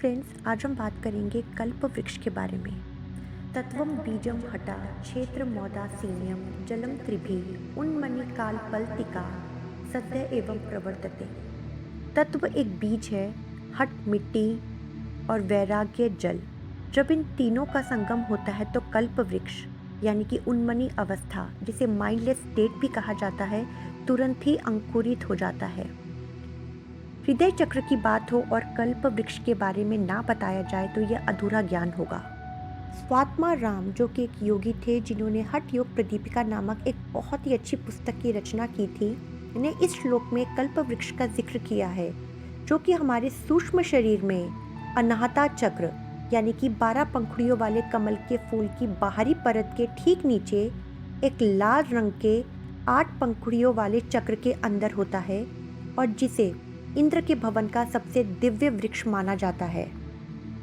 Friends, आज हम बात करेंगे कल्प वृक्ष के बारे में। तत्वम बीजम हटा क्षेत्र मौदासीन्यम जलम त्रिभी उन्मनि काल पलतिका सद्य एवं प्रवर्तते। तत्व एक बीज है, हट मिट्टी और वैराग्य जल। जब इन तीनों का संगम होता है तो कल्प वृक्ष यानी कि उन्मनी अवस्था, जिसे माइंडलेस स्टेट भी कहा जाता है, तुरंत ही अंकुरित हो जाता है। हृदय चक्र की बात हो और कल्प वृक्ष के बारे में ना बताया जाए तो यह अधूरा ज्ञान होगा। स्वात्मा राम, जो कि एक योगी थे जिन्होंने हठ योग प्रदीपिका नामक एक बहुत ही अच्छी पुस्तक की रचना की थी, ने इस श्लोक में कल्प वृक्ष का जिक्र किया है, जो कि हमारे सूक्ष्म शरीर में अनाहता चक्र यानी कि 12 पंखुड़ियों वाले कमल के फूल की बाहरी परत के ठीक नीचे एक लाल रंग के 8 पंखुड़ियों वाले चक्र के अंदर होता है और जिसे इंद्र के भवन का सबसे दिव्य वृक्ष माना जाता है।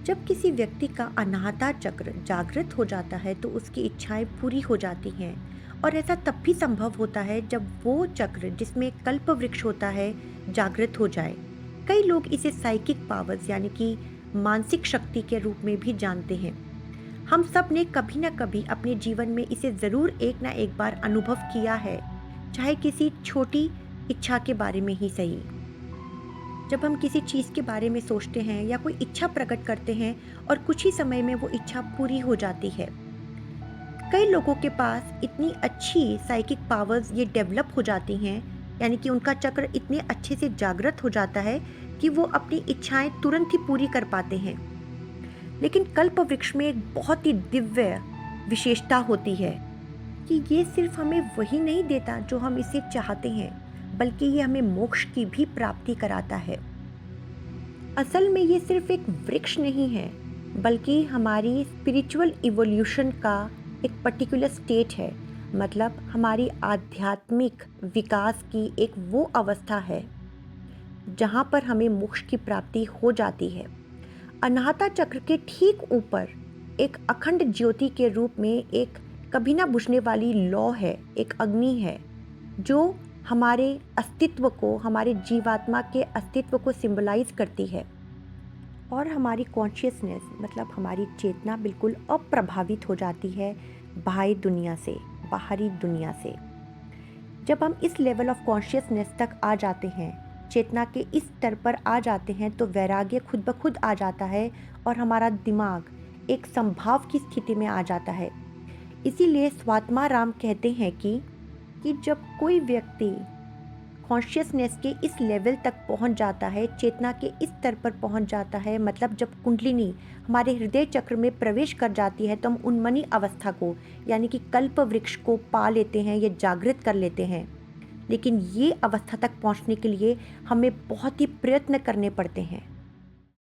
जब किसी व्यक्ति का अनाहता चक्र जागृत हो जाता है तो उसकी इच्छाएं पूरी हो जाती हैं, और ऐसा तब भी संभव होता है जब वो चक्र जिसमें कल्प वृक्ष होता है जागृत हो जाए। कई लोग इसे साइकिक पावर्स यानी कि मानसिक शक्ति के रूप में भी जानते हैं। हम सब ने कभी ना कभी अपने जीवन में इसे ज़रूर एक ना एक बार अनुभव किया है, चाहे किसी छोटी इच्छा के बारे में ही सही। जब हम किसी चीज़ के बारे में सोचते हैं या कोई इच्छा प्रकट करते हैं और कुछ ही समय में वो इच्छा पूरी हो जाती है। कई लोगों के पास इतनी अच्छी साइकिक पावर्स ये डेवलप हो जाती हैं, यानी कि उनका चक्र इतने अच्छे से जागृत हो जाता है कि वो अपनी इच्छाएं तुरंत ही पूरी कर पाते हैं। लेकिन कल्प वृक्ष में एक बहुत ही दिव्य विशेषता होती है कि ये सिर्फ हमें वही नहीं देता जो हम इसे चाहते हैं, बल्कि ये हमें मोक्ष की भी प्राप्ति कराता है। असल में ये सिर्फ एक वृक्ष नहीं है, बल्कि हमारी स्पिरिचुअल इवोल्यूशन का एक पर्टिकुलर स्टेट है। मतलब हमारी आध्यात्मिक विकास की एक वो अवस्था है जहाँ पर हमें मोक्ष की प्राप्ति हो जाती है। अनाहता चक्र के ठीक ऊपर एक अखंड ज्योति के रूप में एक कभी ना बुझने वाली लौ है, एक अग्नि है, जो हमारे अस्तित्व को, हमारे जीवात्मा के अस्तित्व को सिंबलाइज करती है। और हमारी कॉन्शियसनेस मतलब हमारी चेतना बिल्कुल अप्रभावित हो जाती है बाहरी दुनिया से, बाहरी दुनिया से। जब हम इस लेवल ऑफ कॉन्शियसनेस तक आ जाते हैं, चेतना के इस स्तर पर आ जाते हैं, तो वैराग्य खुद ब खुद आ जाता है और हमारा दिमाग एक संभाव की स्थिति में आ जाता है। इसीलिए स्वात्मा राम कहते हैं कि जब कोई व्यक्ति कॉन्शियसनेस के इस लेवल तक पहुंच जाता है, चेतना के इस स्तर पर पहुंच जाता है, मतलब जब कुंडलिनी हमारे हृदय चक्र में प्रवेश कर जाती है, तो हम उन्मनी अवस्था को यानी कि कल्प वृक्ष को पा लेते हैं या जागृत कर लेते हैं। लेकिन ये अवस्था तक पहुंचने के लिए हमें बहुत ही प्रयत्न करने पड़ते हैं।